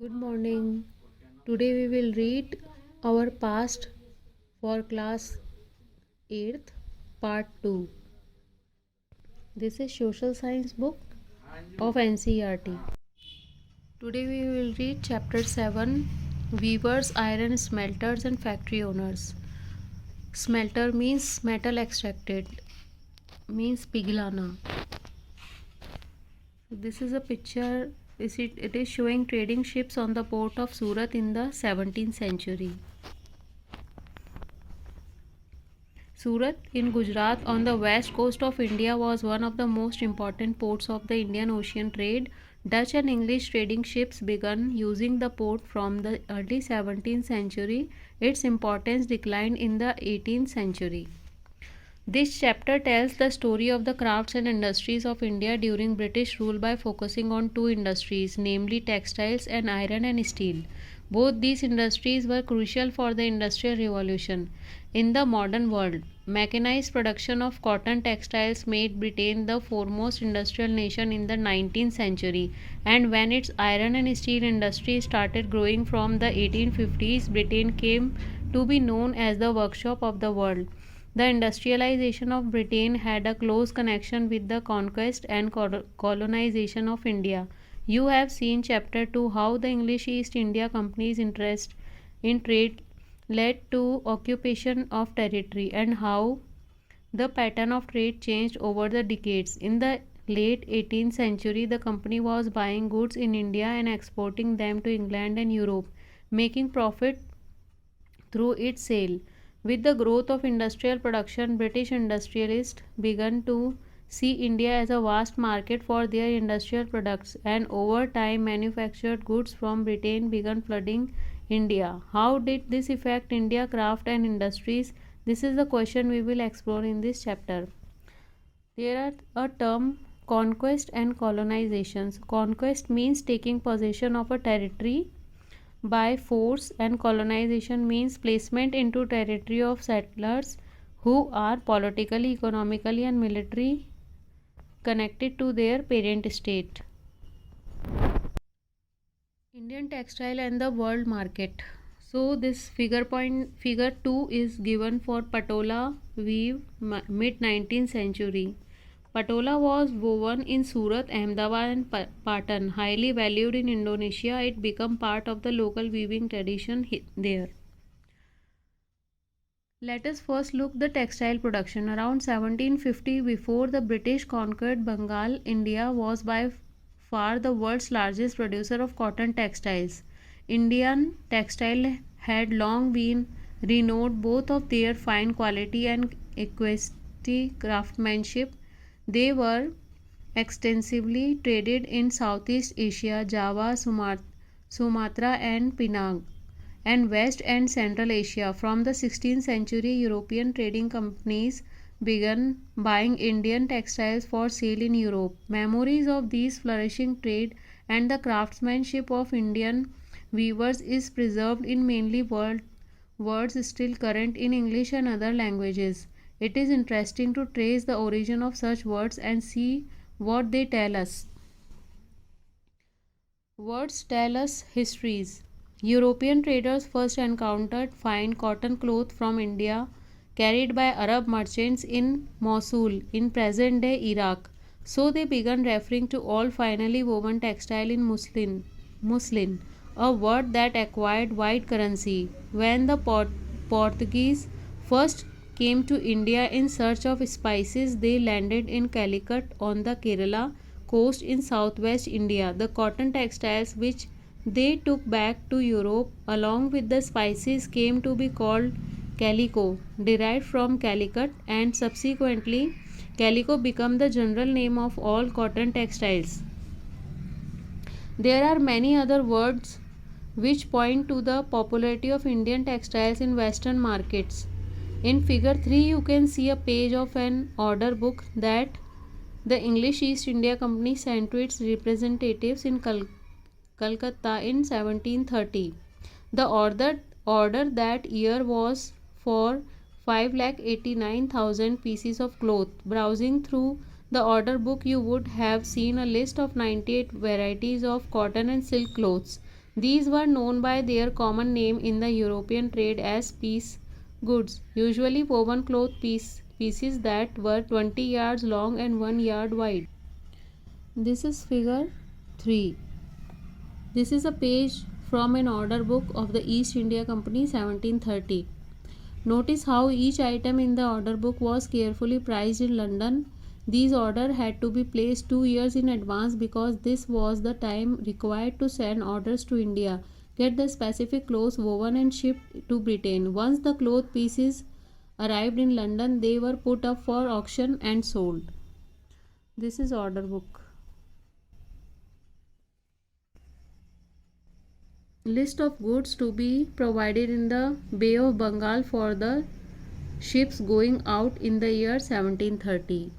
Good morning. Today we will read our past for class 8th part 2. This is social science book of NCERT. Today we will read chapter 7 Weavers, Iron Smelters and Factory Owners. Smelter means metal extracted, means piglana. This is a picture. It is showing trading ships on the port of Surat in the 17th century. Surat in Gujarat on the west coast of India was one of the most important ports of the Indian Ocean trade. Dutch and English trading ships began using the port from the early 17th century. Its importance declined in the 18th century. This chapter tells the story of the crafts and industries of India during British rule by focusing on two industries, namely textiles and iron and steel. Both these industries were crucial for the Industrial Revolution. In the modern world, mechanized production of cotton textiles made Britain the foremost industrial nation in the 19th century, and when its iron and steel industry started growing from the 1850s, Britain came to be known as the workshop of the world. The industrialization of Britain had a close connection with the conquest and colonization of India. You have seen chapter 2 how the English East India Company's interest in trade led to occupation of territory and how the pattern of trade changed over the decades. In the late 18th century, the company was buying goods in India and exporting them to England and Europe, making profit through its sale. With the growth of industrial production, British industrialists began to see India as a vast market for their industrial products, and over time, manufactured goods from Britain began flooding India. How did this affect India craft and industries? This is the question we will explore in this chapter. There are a term conquest and colonizations. Conquest means taking possession of a territory by force, and colonization means placement into territory of settlers who are politically, economically and militarily connected to their parent state. Indian textile and the world market. So this figure 2 is given for Patola weave mid 19th century. Patola was woven in Surat, Ahmedabad and Patan. Highly valued in Indonesia, it became part of the local weaving tradition there. Let us first look the textile production. Around 1750, before the British conquered Bengal, India was by far the world's largest producer of cotton textiles. Indian textile had long been renowned both of their fine quality and exquisite craftsmanship. They were extensively traded in Southeast Asia, Java, Sumatra and Penang, and West and Central Asia. From the 16th century, European trading companies began buying Indian textiles for sale in Europe. Memories of these flourishing trade and the craftsmanship of Indian weavers is preserved in mainly words still current in English and other languages. It is interesting to trace the origin of such words and see what they tell us. Words tell us histories. European traders first encountered fine cotton cloth from India carried by Arab merchants in Mosul in present-day Iraq. So they began referring to all finely woven textile in muslin, a word that acquired wide currency. When the Portuguese first came to India in search of spices, they landed in Calicut on the Kerala coast in southwest India. The cotton textiles which they took back to Europe along with the spices came to be called calico, derived from Calicut, and subsequently calico became the general name of all cotton textiles. There are many other words which point to the popularity of Indian textiles in western markets. In figure 3 you can see a page of an order book that the English East India Company sent to its representatives in Calcutta in 1730. The order that year was for 5,89,000 pieces of cloth. Browsing through the order book, you would have seen a list of 98 varieties of cotton and silk clothes. These were known by their common name in the European trade as piece goods, usually woven pieces that were 20 yards long and 1 yard wide. This is figure 3. This is a page from an order book of the East India Company 1730. Notice how each item in the order book was carefully priced in London. These orders had to be placed 2 years in advance because this was the time required to send orders to India, get the specific clothes woven and shipped to Britain. Once the cloth pieces arrived in London, they were put up for auction and sold. This is order book. List of goods to be provided in the Bay of Bengal for the ships going out in the year 1730.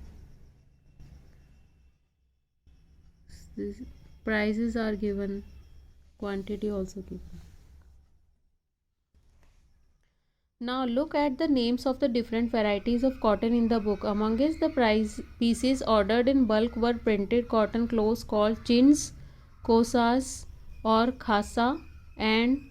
Prices are given, quantity also given. Now look at the names of the different varieties of cotton in the book. Amongst the price pieces ordered in bulk were printed cotton clothes called chins, kosas or khasa and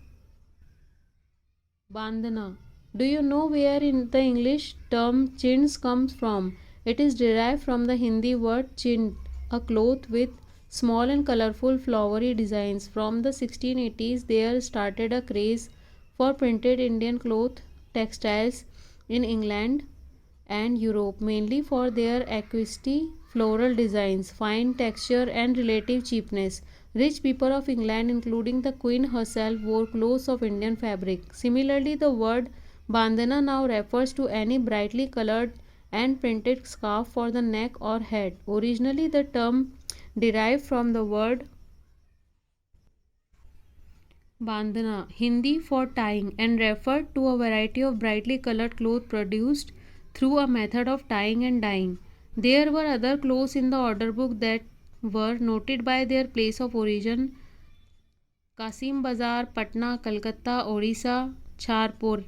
bandhana. Do you know where in the English term chins comes from? It is derived from the Hindi word chind, a cloth with small and colorful flowery designs. From the 1680s, there started a craze for printed Indian cloth textiles in England and Europe, mainly for their equisty floral designs, fine texture, and relative cheapness. Rich people of England, including the Queen herself, wore clothes of Indian fabric. Similarly, the word bandhana now refers to any brightly colored and printed scarf for the neck or head. Originally, the term derived from the word bandhana, Hindi for tying, and referred to a variety of brightly colored cloth produced through a method of tying and dyeing. There were other clothes in the order book that were noted by their place of origin: Kasim Bazar, Patna, Calcutta, Orissa, Charpur.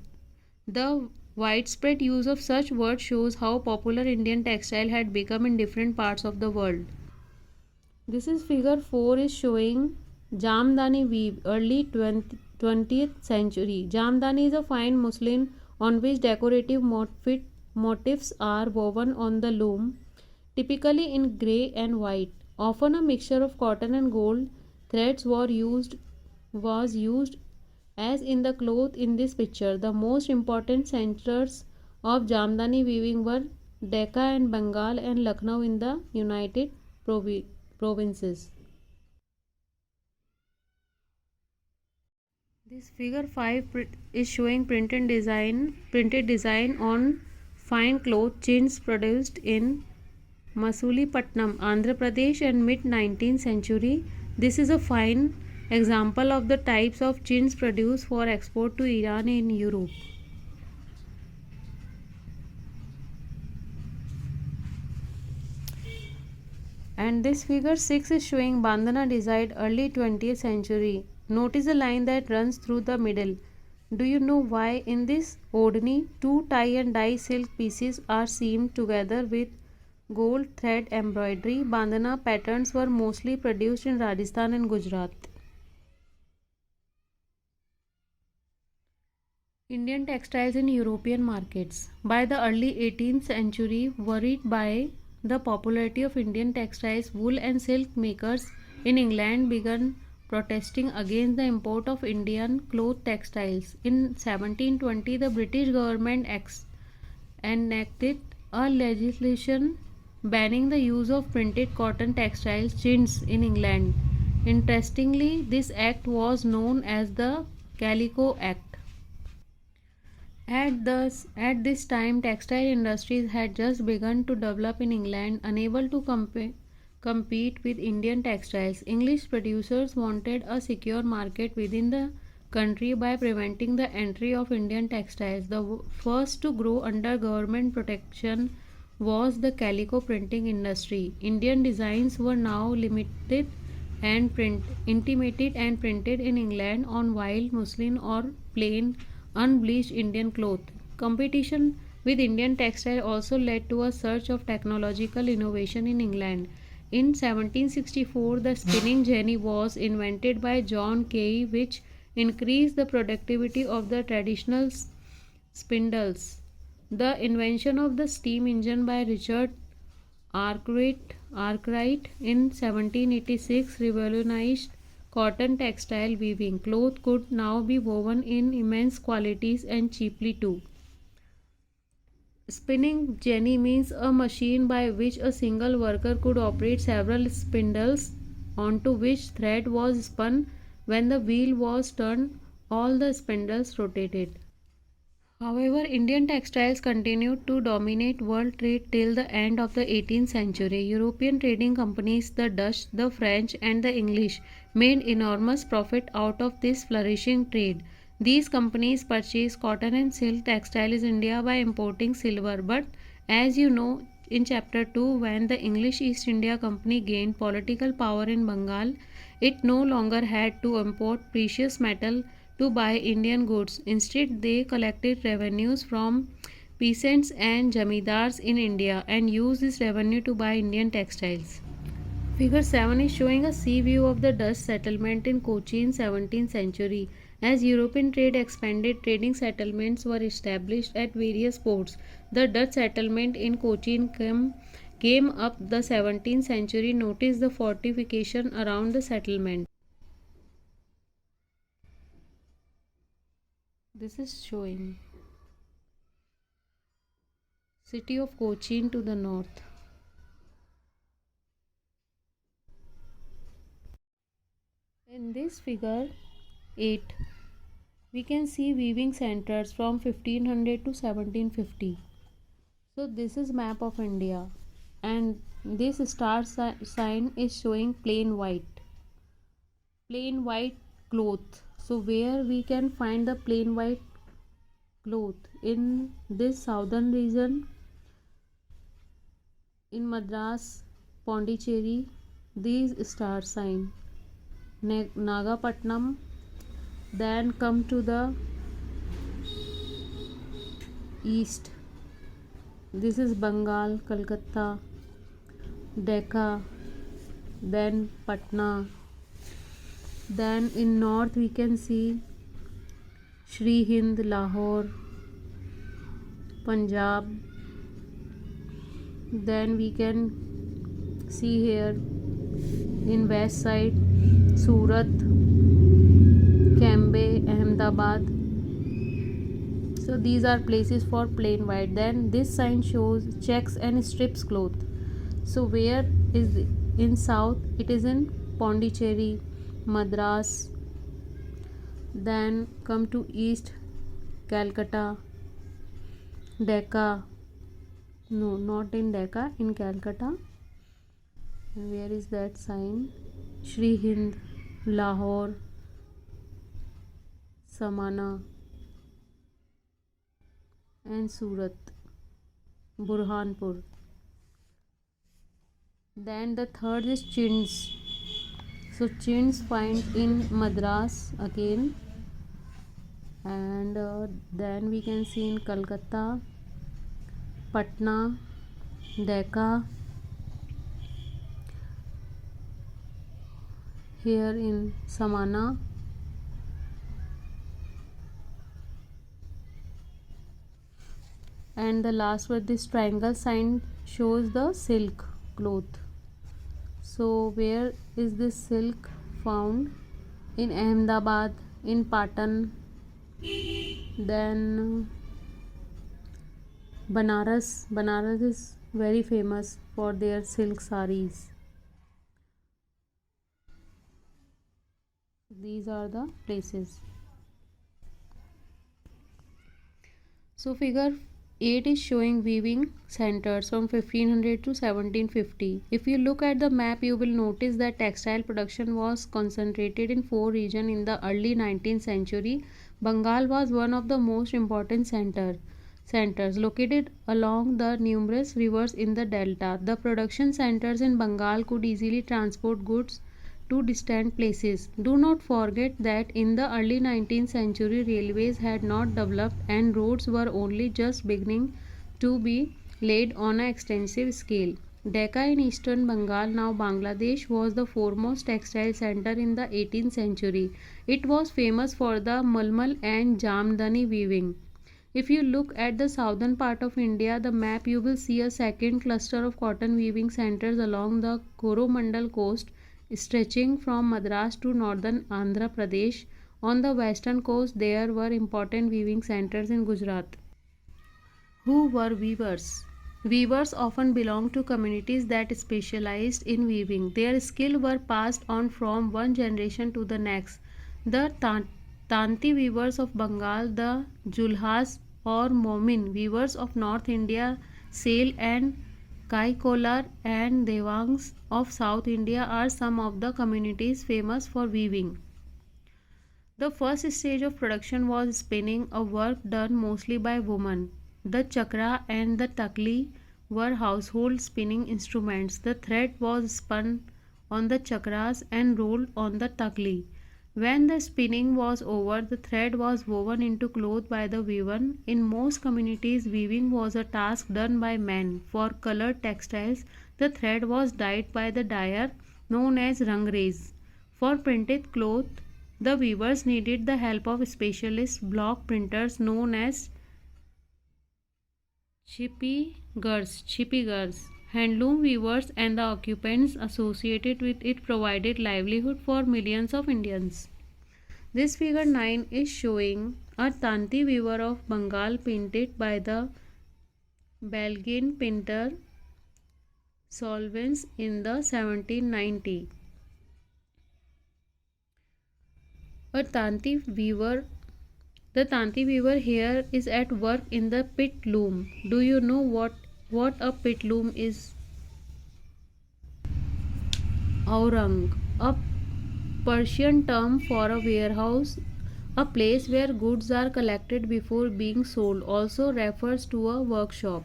The widespread use of such words shows how popular Indian textile had become in different parts of the world. This is figure 4 is showing Jamdani weave, early 20th century. Jamdani is a fine muslin on which decorative motifs are woven on the loom, typically in grey and white. Often a mixture of cotton and gold threads was used as in the cloth in this picture. The most important centers of Jamdani weaving were Decca and Bengal and Lucknow in the United Provinces. This figure 5 is showing printed design on fine cloth chins produced in Masulipattnam, Andhra Pradesh and mid 19th century. This is a fine example of the types of chins produced for export to Iran in Europe. And this figure 6 is showing bandhana design early 20th century. Notice the line that runs through the middle. Do you know why? In this odhni, two tie and dye silk pieces are seamed together with gold thread embroidery. Bandhana patterns were mostly produced in Rajasthan and Gujarat. Indian textiles in European markets. By the early 18th century, worried by the popularity of Indian textiles, wool and silk makers in England began protesting against the import of Indian cloth textiles. In 1720, the British government enacted a legislation banning the use of printed cotton textiles chintz in England. Interestingly, this act was known as the Calico Act. At this time, textile industries had just begun to develop in England, unable to compete with Indian textiles. English producers wanted a secure market within the country by preventing the entry of Indian textiles. The first to grow under government protection was the calico printing industry. Indian designs were now intimated and printed in England on wild muslin or plain unbleached Indian cloth. Competition with Indian textile also led to a surge of technological innovation in England. In 1764, the spinning jenny was invented by John Kay, which increased the productivity of the traditional spindles. The invention of the steam engine by Richard Arkwright in 1786 revolutionized cotton textile weaving. Cloth could now be woven in immense quantities and cheaply too. Spinning jenny means a machine by which a single worker could operate several spindles onto which thread was spun. When the wheel was turned, all the spindles rotated. However, Indian textiles continued to dominate world trade till the end of the 18th century. European trading companies, the Dutch, the French, and the English, made enormous profit out of this flourishing trade. These companies purchased cotton and silk textiles in India by importing silver. But as you know, in chapter 2, when the English East India Company gained political power in Bengal, it no longer had to import precious metal to buy Indian goods. Instead, they collected revenues from peasants and jamidars in India and used this revenue to buy Indian textiles. Figure 7 is showing a sea view of the Dutch settlement in Kochi in 17th century. As European trade expanded, trading settlements were established at various ports. The Dutch settlement in Cochin came up the 17th century. Notice the fortification around the settlement. This is showing city of Cochin to the north. In this figure 8, we can see weaving centers from 1500 to 1750. So this is map of India, and this star sign is showing plain white cloth. So where we can find the plain white cloth? In this southern region, in Madras, Pondicherry, these star sign. Nagapatnam, then come to the east. This is Bengal, Calcutta, Decca, then Patna. Then in north we can see Sri Hind, Lahore, Punjab. Then we can see here in west side Surat, Cambay, Ahmedabad. So these are places for plain white. Then this sign shows checks and strips cloth. So where is it? In south? It is in Pondicherry, Madras. Then come to east, Calcutta, Decca. No, not in Decca, in Calcutta. And where is that sign? Sri Hind, Lahore, Samana, and Surat, Burhanpur. Then the third is chins. So chins find in Madras again, and then we can see in Calcutta, Patna, Decca, here in Samana, and the last word, this triangle sign shows the silk cloth. So where is this silk found? In Ahmedabad, in Patan, then Banaras. Banaras is very famous for their silk saris. These are the places. So figure 8 is showing weaving centers from 1500 to 1750. If you look at the map, you will notice that textile production was concentrated in 4 regions in the early 19th century. Bengal was one of the most important centers located along the numerous rivers in the delta. The production centers in Bengal could easily transport goods to distant places. Do not forget that in the early 19th century, railways had not developed and roads were only just beginning to be laid on an extensive scale. Dhaka in eastern Bengal, now Bangladesh, was the foremost textile center in the 18th century. It was famous for the Malmal and Jamdani weaving. If you look at the southern part of India, the map, you will see a second cluster of cotton weaving centers along the Coromandel coast, stretching from Madras to northern Andhra Pradesh. On the western coast, there were important weaving centers in Gujarat. Who were weavers? Weavers often belonged to communities that specialized in weaving. Their skill were passed on from one generation to the next. The Tanti weavers of Bengal, the Julhas or Momin weavers of North India, Sale and Kaikolar and Devangs of South India are some of the communities famous for weaving. The first stage of production was spinning, a work done mostly by women. The chakra and the takli were household spinning instruments. The thread was spun on the chakras and rolled on the takli. When the spinning was over, the thread was woven into cloth by the weaver. In most communities, weaving was a task done by men. For colored textiles, the thread was dyed by the dyer known as rangres. For printed cloth, the weavers needed the help of specialist block printers known as chippigars. Handloom weavers and the occupants associated with it provided livelihood for millions of Indians. This figure 9 is showing a Tanti weaver of Bengal painted by the Belgian painter Solvens in the 1790. A Tanti weaver The Tanti weaver here is at work in the pit loom. Do you know what a pit loom is? Aurang, a Persian term for a warehouse, a place where goods are collected before being sold, also refers to a workshop.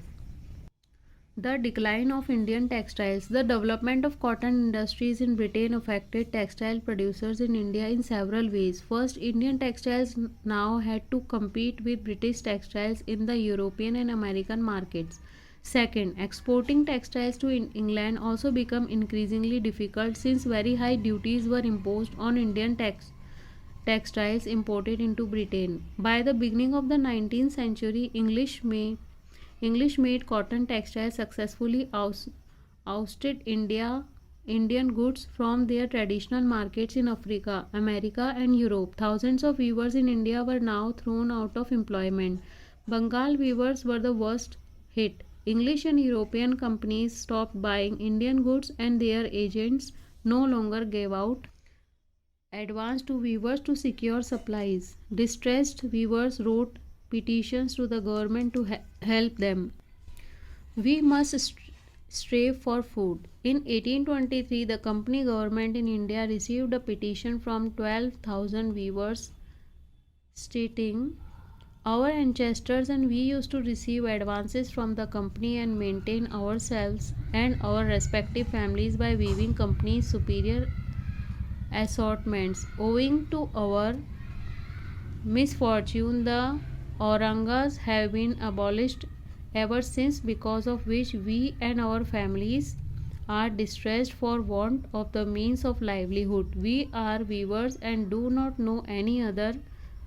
The decline of Indian textiles. The development of cotton industries in Britain affected textile producers in India in several ways. First, Indian textiles now had to compete with British textiles in the European and American markets. Second, exporting textiles to England also became increasingly difficult since very high duties were imposed on Indian textiles imported into Britain. By the beginning of the 19th century, English made cotton textiles successfully ousted Indian goods from their traditional markets in Africa, America, and Europe. Thousands of weavers in India were now thrown out of employment. Bengal weavers were the worst hit. English and European companies stopped buying Indian goods, and their agents no longer gave out advance to weavers to secure supplies. Distressed weavers wrote petitions to the government to help them. We must strive for food. In 1823, the company government in India received a petition from 12,000 weavers stating, "Our ancestors and we used to receive advances from the company and maintain ourselves and our respective families by weaving company's superior assortments. Owing to our misfortune, the Aurangas have been abolished ever since, because of which we and our families are distressed for want of the means of livelihood. We are weavers and do not know any other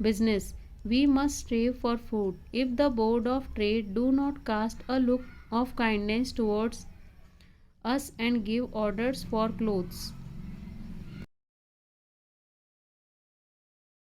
business. We must strive for food. If the Board of Trade do not cast a look of kindness towards us and give orders for clothes,